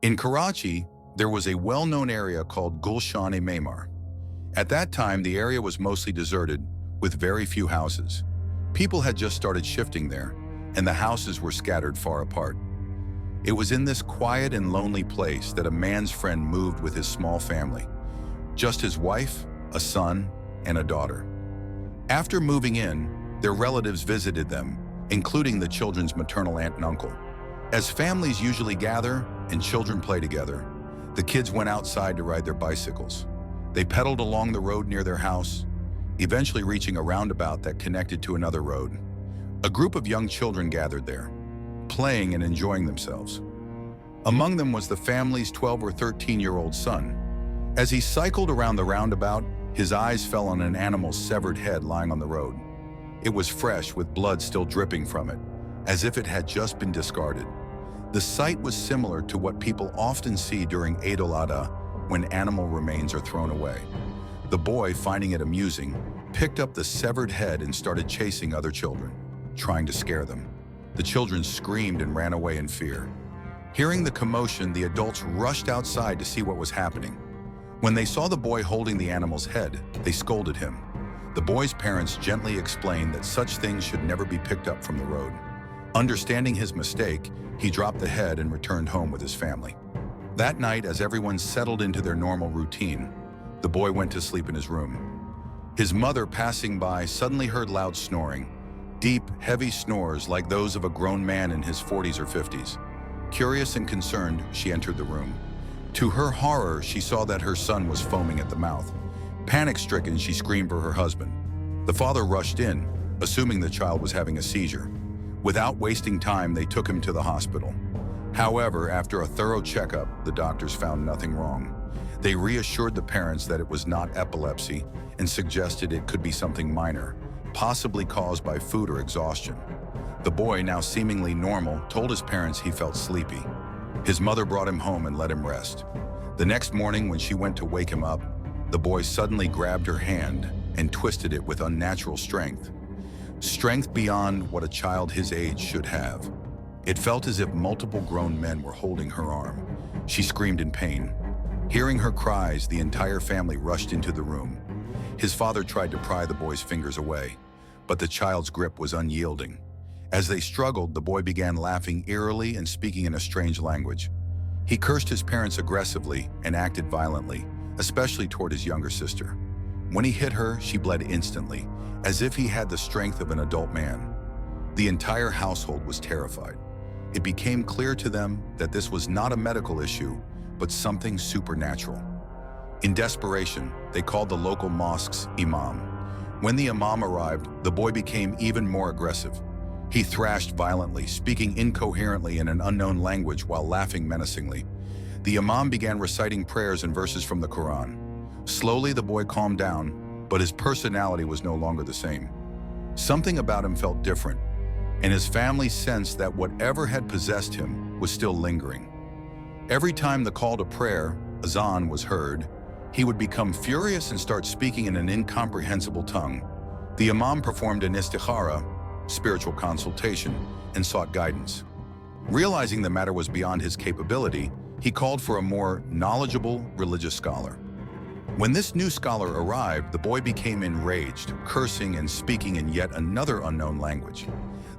In Karachi, there was a well-known area called Gulshan-e-Maymar. At that time, the area was mostly deserted, with very few houses. People had just started shifting there, and the houses were scattered far apart. It was in this quiet and lonely place that a man's friend moved with his small family. Just his wife, a son, and a daughter. After moving in, their relatives visited them, including the children's maternal aunt and uncle. As families usually gather and children play together, the kids went outside to ride their bicycles. They pedaled along the road near their house, eventually reaching a roundabout that connected to another road. A group of young children gathered there, playing and enjoying themselves. Among them was the family's 12 or 13-year-old son. As he cycled around the roundabout, his eyes fell on an animal's severed head lying on the road. It was fresh, with blood still dripping from it, as if it had just been discarded. The sight was similar to what people often see during Eid al-Adha, when animal remains are thrown away. The boy, finding it amusing, picked up the severed head and started chasing other children, trying to scare them. The children screamed and ran away in fear. Hearing the commotion, the adults rushed outside to see what was happening. When they saw the boy holding the animal's head, they scolded him. The boy's parents gently explained that such things should never be picked up from the road. Understanding his mistake, he dropped the head and returned home with his family. That night, as everyone settled into their normal routine, the boy went to sleep in his room. His mother, passing by, suddenly heard loud snoring, deep, heavy snores like those of a grown man in his 40s or 50s. Curious and concerned, she entered the room. To her horror, she saw that her son was foaming at the mouth. Panic-stricken, she screamed for her husband. The father rushed in, assuming the child was having a seizure. Without wasting time, they took him to the hospital. However, after a thorough checkup, the doctors found nothing wrong. They reassured the parents that it was not epilepsy and suggested it could be something minor, possibly caused by food or exhaustion. The boy, now seemingly normal, told his parents he felt sleepy. His mother brought him home and let him rest. The next morning, when she went to wake him up, the boy suddenly grabbed her hand and twisted it with unnatural strength. Strength beyond what a child his age should have. It felt as if multiple grown men were holding her arm. She screamed in pain. Hearing her cries, the entire family rushed into the room. His father tried to pry the boy's fingers away, but the child's grip was unyielding. As they struggled, the boy began laughing eerily and speaking in a strange language. He cursed his parents aggressively and acted violently, especially toward his younger sister. When he hit her, she bled instantly, as if he had the strength of an adult man. The entire household was terrified. It became clear to them that this was not a medical issue, but something supernatural. In desperation, they called the local mosque's imam. When the imam arrived, the boy became even more aggressive. He thrashed violently, speaking incoherently in an unknown language while laughing menacingly. The imam began reciting prayers and verses from the Quran. Slowly, the boy calmed down, but his personality was no longer the same. Something about him felt different, and his family sensed that whatever had possessed him was still lingering. Every time the call to prayer, azan, was heard, he would become furious and start speaking in an incomprehensible tongue. The imam performed an istikhara, spiritual consultation, and sought guidance. Realizing the matter was beyond his capability, he called for a more knowledgeable religious scholar. When this new scholar arrived, the boy became enraged, cursing and speaking in yet another unknown language.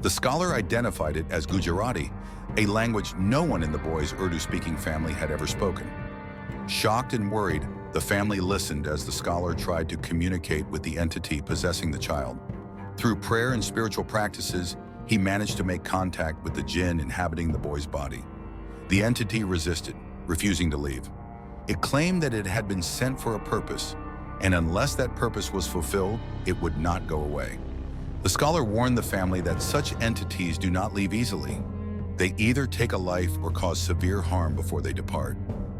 The scholar identified it as Gujarati, a language no one in the boy's Urdu-speaking family had ever spoken. Shocked and worried, the family listened as the scholar tried to communicate with the entity possessing the child. Through prayer and spiritual practices, he managed to make contact with the JIN inhabiting the boy's body. The entity resisted, refusing to leave. It claimed that it had been sent for a purpose, and unless that purpose was fulfilled, it would not go away. The scholar warned the family that such entities do not leave easily. They either take a life or cause severe harm before they depart.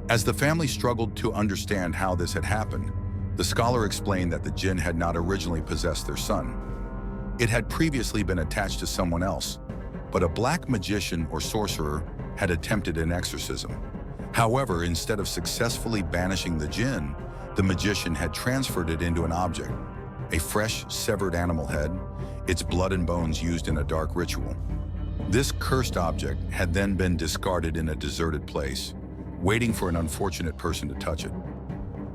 As the family struggled to understand how this had happened, the scholar explained that the JIN had not originally possessed their son. It had previously been attached to someone else, but a black magician or sorcerer had attempted an exorcism. However, instead of successfully banishing the JIN, the magician had transferred it into an object, a fresh, severed animal head, its blood and bones used in a dark ritual. This cursed object had then been discarded in a deserted place, waiting for an unfortunate person to touch it.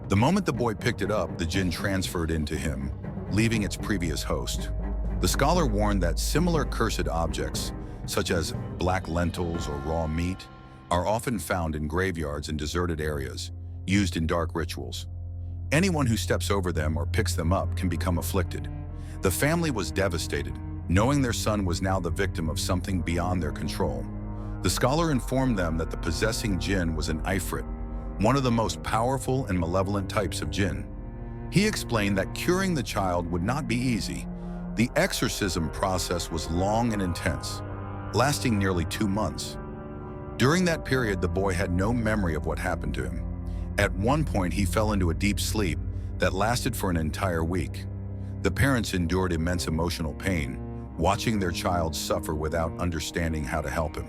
The moment the boy picked it up, the jinn transferred into him, leaving its previous host. The scholar warned that similar cursed objects, such as black lentils or raw meat, are often found in graveyards and deserted areas, used in dark rituals. Anyone who steps over them or picks them up can become afflicted. The family was devastated, knowing their son was now the victim of something beyond their control. The scholar informed them that the possessing jinn was an ifrit, one of the most powerful and malevolent types of jinn. He explained that curing the child would not be easy. The exorcism process was long and intense, lasting nearly 2 months. During that period, the boy had no memory of what happened to him. At one point, he fell into a deep sleep that lasted for an entire week. The parents endured immense emotional pain, watching their child suffer without understanding how to help him.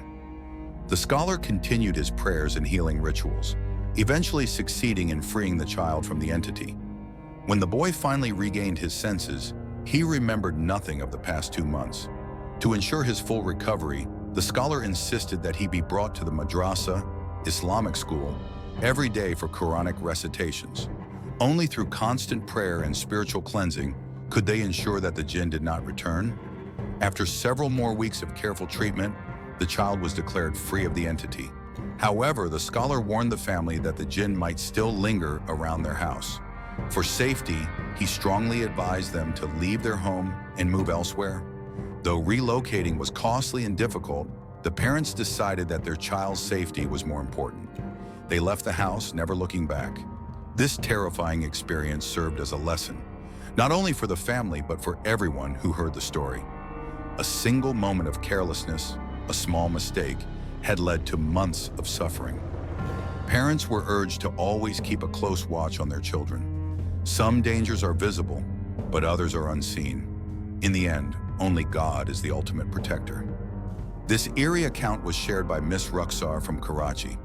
The scholar continued his prayers and healing rituals, eventually succeeding in freeing the child from the entity. When the boy finally regained his senses, he remembered nothing of the past 2 months. To ensure his full recovery, the scholar insisted that he be brought to the madrasa, Islamic school, every day for Quranic recitations. Only through constant prayer and spiritual cleansing could they ensure that the jinn did not return. After several more weeks of careful treatment, the child was declared free of the entity. However, the scholar warned the family that the jinn might still linger around their house. For safety, he strongly advised them to leave their home and move elsewhere. Though relocating was costly and difficult, the parents decided that their child's safety was more important. They left the house, never looking back. This terrifying experience served as a lesson, not only for the family, but for everyone who heard the story. A single moment of carelessness, a small mistake, had led to months of suffering. Parents were urged to always keep a close watch on their children. Some dangers are visible, but others are unseen. In the end, only God is the ultimate protector. This eerie account was shared by Miss Ruxar from Karachi.